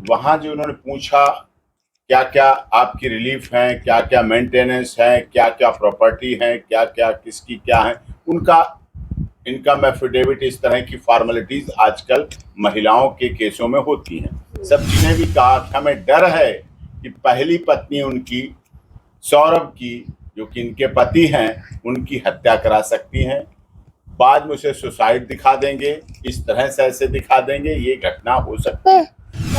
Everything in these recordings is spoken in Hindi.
वहां जो उन्होंने पूछा क्या क्या आपकी रिलीफ है, क्या क्या मेंटेनेंस है, क्या क्या प्रॉपर्टी है, क्या क्या किसकी क्या है, उनका इनकम एफिडेविट, इस तरह की फॉर्मेलिटीज आजकल महिलाओं के केसों में होती हैं। सब्जी ने भी कहा कि हमें डर है कि पहली पत्नी उनकी सौरभ की, जो कि इनके पति हैं, उनकी हत्या करा सकती हैं, बाद में उसे सुसाइड दिखा देंगे, इस तरह से ऐसे दिखा देंगे, ये घटना हो सकती है।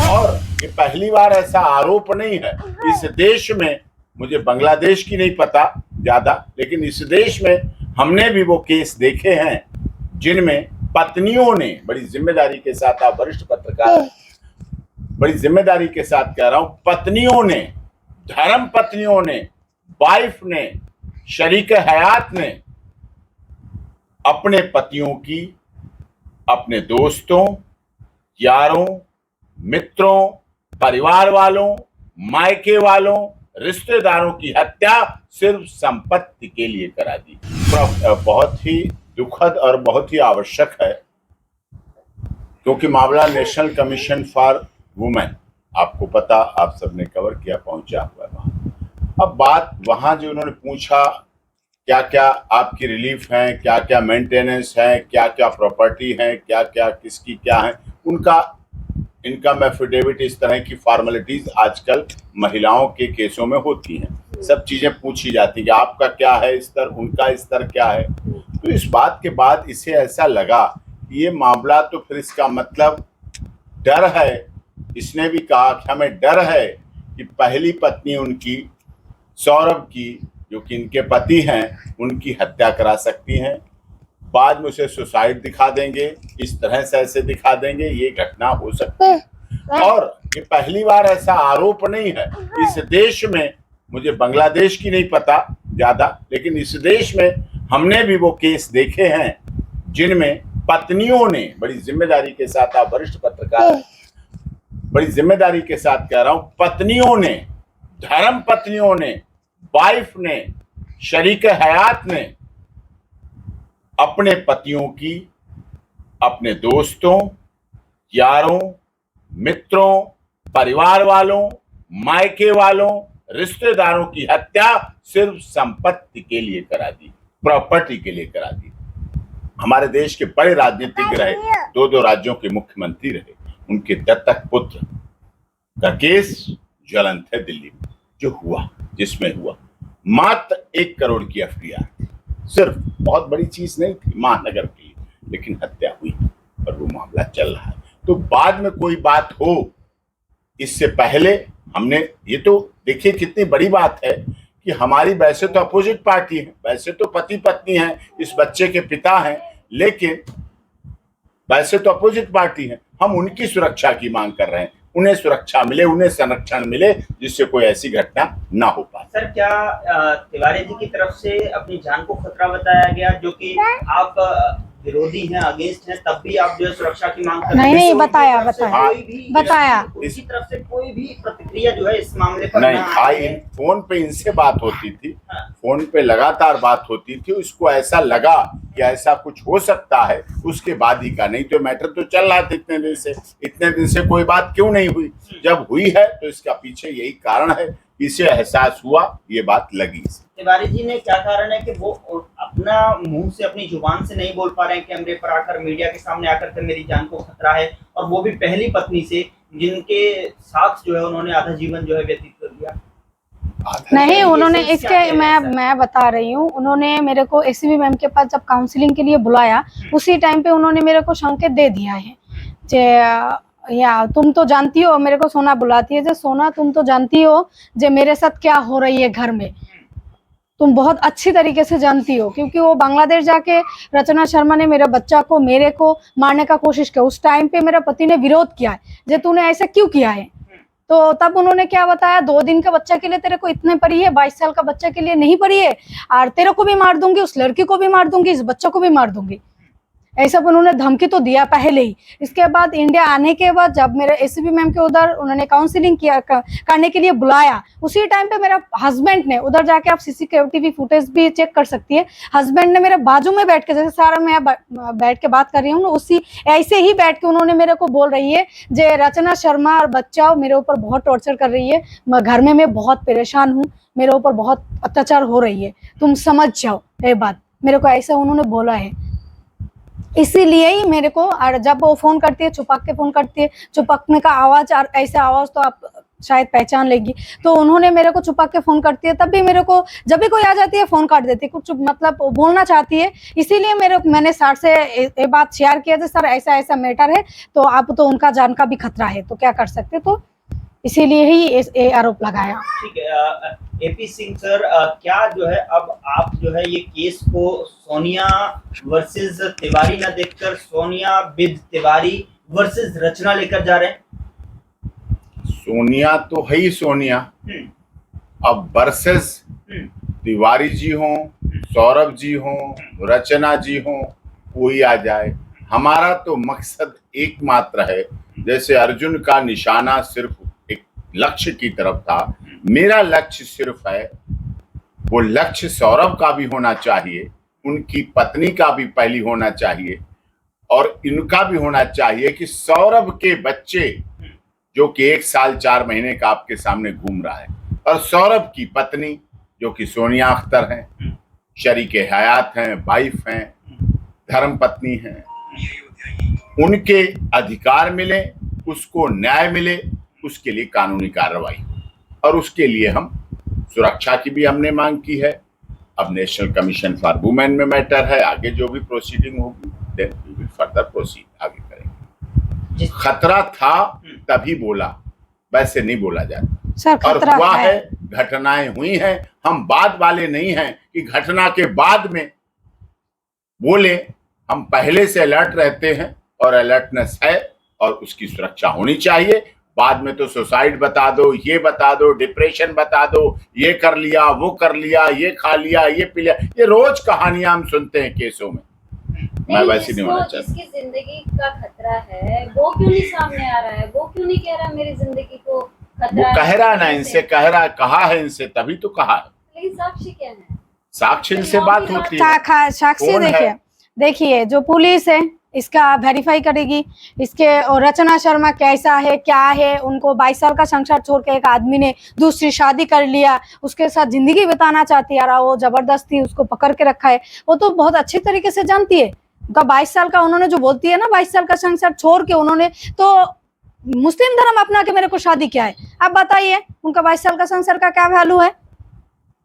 और ये पहली बार ऐसा आरोप नहीं है इस देश में, मुझे बांग्लादेश की नहीं पता ज्यादा, लेकिन इस देश में हमने भी वो केस देखे हैं जिनमें पत्नियों ने बड़ी जिम्मेदारी के साथ, आप वरिष्ठ पत्रकार, बड़ी जिम्मेदारी के साथ कह रहा हूं, पत्नियों ने, धर्म पत्नियों ने, वाइफ ने, शरीक हयात ने अपने पतियों की, अपने दोस्तों, यारों, मित्रों, परिवार वालों, मायके वालों, रिश्तेदारों की हत्या सिर्फ संपत्ति के लिए करा दी। बहुत ही दुखद और बहुत ही आवश्यक है, क्योंकि मामला नेशनल कमीशन फॉर वुमेन, आपको पता, आप सबने कवर किया, पहुंचा हुआ है वहां। अब बात वहां जो उन्होंने पूछा क्या क्या आपकी रिलीफ है, क्या क्या मेंटेनेंस है, क्या क्या प्रॉपर्टी है, क्या क्या किसकी क्या है, उनका इनकम एफिडेविट, इस तरह की फॉर्मेलिटीज आजकल महिलाओं के केसों में होती हैं। सब चीजें पूछी जाती कि आपका क्या है स्तर, उनका स्तर क्या है। तो इस बात के बाद इसे ऐसा लगा कि ये मामला, तो फिर इसका मतलब डर है। इसने भी कहा कि हमें डर है कि पहली पत्नी उनकी सौरभ की, जो कि इनके पति हैं, उनकी हत्या करा सकती हैं, बाद में उसे सुसाइड दिखा देंगे, इस तरह से ऐसे दिखा देंगे, ये घटना हो सकती है। और ये पहली बार ऐसा आरोप नहीं है इस देश में, मुझे बांग्लादेश की नहीं पता ज्यादा, लेकिन इस देश में हमने भी वो केस देखे हैं जिनमें पत्नियों ने, बड़ी जिम्मेदारी के साथ, आप वरिष्ठ पत्रकार, बड़ी जिम्मेदारी के साथ कह रहा हूं, पत्नियों ने, धर्म पत्नियों ने, वाइफ ने, शरीक हयात ने अपने पतियों की, अपने दोस्तों, यारों, मित्रों, परिवार वालों, मायके वालों, रिश्तेदारों की हत्या सिर्फ संपत्ति के लिए करा दी, प्रॉपर्टी के लिए करा दी। हमारे देश के बड़े राजनीतिज्ञ रहे, दो राज्यों के मुख्यमंत्री रहे, उनके दत्तक पुत्र का केस ज्वलंत है दिल्ली में, जो हुआ, जिसमें हुआ मात्र 1 करोड़ की एफडीआर, सिर्फ, बहुत बड़ी चीज नहीं थी महानगर के लिए, लेकिन हत्या हुई और वो मामला चल रहा है। तो बाद में कोई बात हो, इससे पहले हमने, ये तो देखिए कितनी बड़ी बात है कि हमारी वैसे तो अपोजिट पार्टी है, वैसे तो पति पत्नी है, इस बच्चे के पिता हैं, लेकिन वैसे तो अपोजिट पार्टी है, हम उनकी सुरक्षा की मांग कर रहे हैं, उन्हें सुरक्षा मिले, उन्हें संरक्षण मिले, जिससे कोई ऐसी घटना ना हो पाए। सर, क्या तिवारी जी की तरफ से अपनी जान को खतरा बताया गया, जो कि आप विरोधी हैं, अगेंस्ट हैं, तब भी आप जो है सुरक्षा की मांग कर रहे हैं? नहीं, बताया उनकी तरफ से कोई भी प्रतिक्रिया जो है इस मामले पर नहीं आई। फोन पे इनसे बात होती थी, फोन पे लगातार बात होती थी, उसको ऐसा लगा कि ऐसा कुछ हो सकता है, उसके बाद ही का, नहीं तो मैटर तो चल रहा था इतने दिन से कोई बात क्यों नहीं हुई। जब हुई है तो इसका पीछे यही कारण है, इसे एहसास हुआ, ये बात लगी। तिवारी जी ने क्या कारण है कि वो अपना मुंह से, अपनी जुबान से नहीं बोल पा रहे हैं कैमरे पर आकर, मीडिया के सामने आकर के मेरी जान को खतरा है, और वो भी पहली पत्नी से, जिनके साथ जो है उन्होंने आधा जीवन जो है व्यतीत कर दिया? नहीं, उन्होंने इसके, मैं बता रही हूँ, उन्होंने मेरे को एसीबी मैम के पास जब काउंसलिंग के लिए बुलाया, उसी टाइम पे उन्होंने मेरे को संकेत दे दिया है जे, या तुम तो जानती हो, मेरे को सोना बुलाती है, जो सोना तुम तो जानती हो जे मेरे साथ क्या हो रही है घर में, तुम बहुत अच्छी तरीके से जानती हो, क्योंकि वो बांग्लादेश जाके रचना शर्मा ने मेरे को मारने का कोशिश किया। उस टाइम पे मेरे पति ने विरोध किया है, जे तूने ऐसा क्यों किया है। तो तब उन्होंने क्या बताया, 2 दिन के बच्चे के लिए तेरे को इतने पड़ी है, 22 साल का बच्चे के लिए नहीं पड़ी है, और तेरे को भी मार दूंगी, उस लड़की को भी मार दूंगी, इस बच्चे को भी मार दूंगी, ऐसा उन्होंने धमकी तो दिया पहले ही। इसके बाद इंडिया आने के बाद जब मेरे एसीपी मैम के उधर उन्होंने काउंसलिंग किया करने के लिए बुलाया, उसी टाइम पे मेरा हस्बैंड ने उधर जाके, आप सीसीटीवी फुटेज भी चेक कर सकती है, हस्बैंड ने मेरे बाजू में बैठ के, जैसे सारा मैं बैठ के बात कर रही हूँ, उसी ऐसे ही बैठ के उन्होंने मेरे को बोल रही है जे रचना शर्मा और बच्चा मेरे ऊपर बहुत टॉर्चर कर रही है, घर में मैं बहुत परेशान हूँ, मेरे ऊपर बहुत अत्याचार हो रही है, तुम समझ जाओ ये बात, मेरे को ऐसा उन्होंने बोला है। इसीलिए ही मेरे को, और जब वो फोन करती है, छुपक के फोन करती है, छुपकने का आवाज और ऐसा आवाज तो आप शायद पहचान लेगी, तो उन्होंने मेरे को छुपक के फोन करती है, तब भी मेरे को जब भी कोई आ जाती है फोन काट देती है, कुछ मतलब बोलना चाहती है। इसीलिए मैंने सर से ये बात शेयर किया, सर ऐसा ऐसा मैटर है, तो आप तो उनका जान का भी खतरा है, तो क्या कर सकते, तो इसीलिए ही ये आरोप लगाया। ठीक है एपी सिंह सर, क्या जो है अब आप जो है ये केस को सोनिया वर्सेस तिवारी ना देखकर सोनिया विद तिवारी वर्सेस रचना लेकर जा रहे हैं? सोनिया तो है ही सोनिया, अब वर्सेस तिवारी जी हों, सौरभ जी हों, रचना जी हों, कोई आ जाए, हमारा तो मकसद एकमात्र है। जैसे अर्जुन का निशाना सिर्फ एक लक्ष्य की तरफ था, मेरा लक्ष्य सिर्फ है, वो लक्ष्य सौरभ का भी होना चाहिए, उनकी पत्नी का भी पहली होना चाहिए, और इनका भी होना चाहिए कि सौरभ के बच्चे जो कि 1 साल 4 महीने का आपके सामने घूम रहा है, और सौरभ की पत्नी जो कि सोनिया अख्तर हैं, शरीके हयात हैं, वाइफ हैं, धर्म पत्नी हैं, उनके अधिकार मिले, उसको न्याय मिले, उसके लिए कानूनी कार्रवाई हो, और उसके लिए हम सुरक्षा की भी हमने मांग की है। अब नेशनल कमीशन फॉर वुमेन में मैटर है, आगे जो भी प्रोसीडिंग होगी then we will further proceed, आगे करेंगे। खतरा था तभी बोला, वैसे नहीं बोला जाता सर, और हुआ है, घटनाएं हुई हैं, हम बाद वाले नहीं हैं कि घटना के बाद में बोले, हम पहले से अलर्ट रहते हैं और अलर्टनेस है और उसकी सुरक्षा होनी चाहिए। बाद में तो सुसाइड बता दो, ये बता दो, डिप्रेशन बता दो, ये कर लिया, वो कर लिया, ये खा लिया, ये पी लिया, ये रोज कहानियां हम सुनते हैं केसों में। मैं वैसे नहीं होना चाहता। जिसकी जिंदगी का खतरा है वो क्यों नहीं सामने आ रहा है, वो क्यों नहीं कह रहा मेरी जिंदगी को खतरा है? वो कह रहा ना, इनसे कह रहा, कहा है इनसे, तभी तो कहा है। लेकिन साक्षी क्या है? साक्षी इनसे बात होती है, साक्षी देखिए जो पुलिस है इसका वेरीफाई करेगी, इसके और रचना शर्मा कैसा है क्या है, उनको 22 साल का संसार छोड़ के एक आदमी ने दूसरी शादी कर लिया, उसके साथ जिंदगी बिताना चाहती है, वो जबरदस्ती उसको पकड़ के रखा है, वो तो बहुत अच्छे तरीके से जानती है। उनका 22 साल का, उन्होंने जो बोलती है ना 22 साल का संसार छोड़ के उन्होंने तो मुस्लिम धर्म अपना के मेरे को शादी किया है। आप बताइए उनका 22 साल का संसार का क्या वैल्यू है?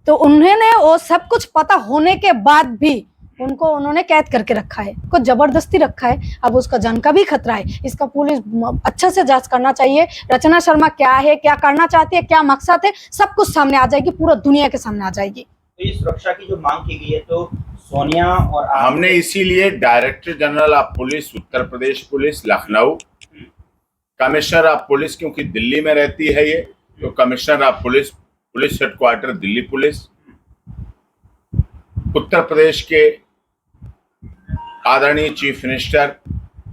तो उन्होंने वो सब कुछ पता होने के बाद भी उनको उन्होंने कैद करके रखा है, को जबरदस्ती रखा है। अब उसका जान का भी खतरा है, इसका पुलिस अच्छा से जांच करना चाहिए। रचना शर्मा क्या है, क्या करना चाहती है, क्या मकसद है, सब कुछ सामने आ जाएगी, पूरा दुनिया के सामने आ जाएगी। तो ये सुरक्षा की जो मांग की गई है, तो सोनिया और हमने इसीलिए director general of police Uttar Pradesh police Lucknow, commissioner of police क्योंकि दिल्ली में रहती है ये, तो commissioner of police, police headquarters Delhi police, Uttar Pradesh के आदरणीय चीफ मिनिस्टर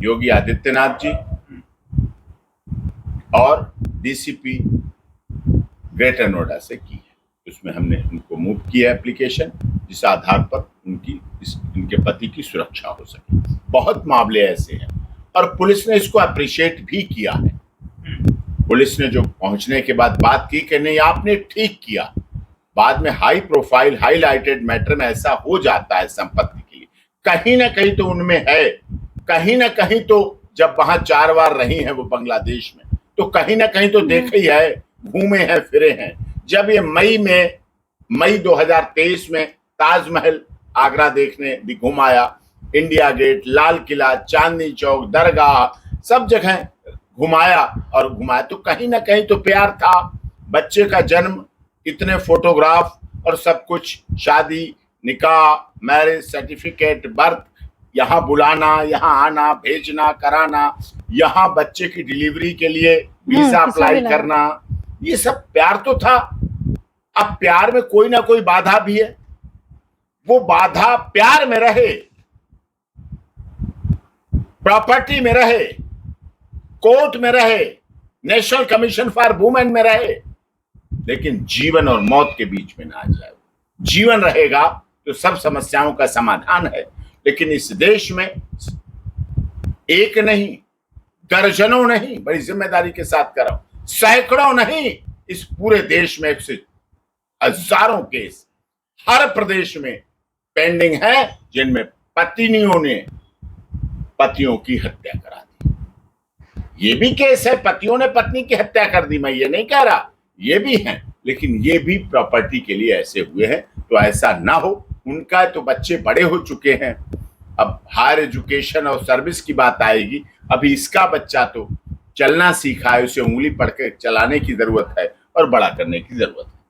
योगी आदित्यनाथ जी और डीसीपी ग्रेटर नोएडा से की है। उसमें हमने उनको मूव किया एप्लीकेशन, जिस आधार पर इनके पति की सुरक्षा हो सके। बहुत मामले ऐसे हैं और पुलिस ने इसको अप्रिशिएट भी किया है। पुलिस ने जो पहुंचने के बाद बात की कि नहीं आपने ठीक किया, बाद में हाई प्रोफाइल हाईलाइटेड मैटर में ऐसा हो जाता है संपत्ति के लिए, कहीं ना कहीं तो उनमें है, कहीं ना कहीं तो जब वहां 4 बार रही हैं वो बांग्लादेश में, तो कहीं ना कहीं तो देखे ही है, घूमे हैं, फिरे हैं। जब ये मई 2023 में ताजमहल आगरा देखने भी घुमाया, इंडिया गेट, लाल किला, चांदनी चौक, दरगाह, सब जगह घुमाया तो कहीं ना कहीं तो प्यार था। बच्चे का जन्म, इतने फोटोग्राफ और सब कुछ, शादी, निकाह, मैरिज सर्टिफिकेट, बर्थ, यहाँ बुलाना, यहाँ आना, भेजना, कराना, यहाँ बच्चे की डिलीवरी के लिए वीजा अप्लाई करना, ये सब प्यार तो था। अब प्यार में कोई ना कोई बाधा भी है, वो बाधा प्यार में रहे, प्रॉपर्टी में रहे, कोर्ट में रहे, नेशनल कमीशन फॉर वुमेन में रहे, लेकिन जीवन और मौत के बीच में ना आ जाए। जीवन रहेगा तो सब समस्याओं का समाधान है, लेकिन इस देश में एक नहीं, दर्जनों नहीं, बड़ी जिम्मेदारी के साथ कर रहा हूं, सैकड़ों नहीं, इस पूरे देश में 100 हजारों केस हर प्रदेश में पेंडिंग है, जिनमें पत्नियों ने पतियों की हत्या करा दी। ये भी केस है, पतियों ने पत्नी की हत्या कर दी, मैं ये नहीं कह रहा, ये भी है, लेकिन ये भी प्रॉपर्टी के लिए ऐसे हुए हैं। तो ऐसा ना हो, उनका तो बच्चे बड़े हो चुके हैं, अब हायर एजुकेशन और सर्विस की बात आएगी। अभी इसका बच्चा तो चलना सीखा है, उसे उंगली पकड़ के चलाने की जरूरत है और बड़ा करने की जरूरत है।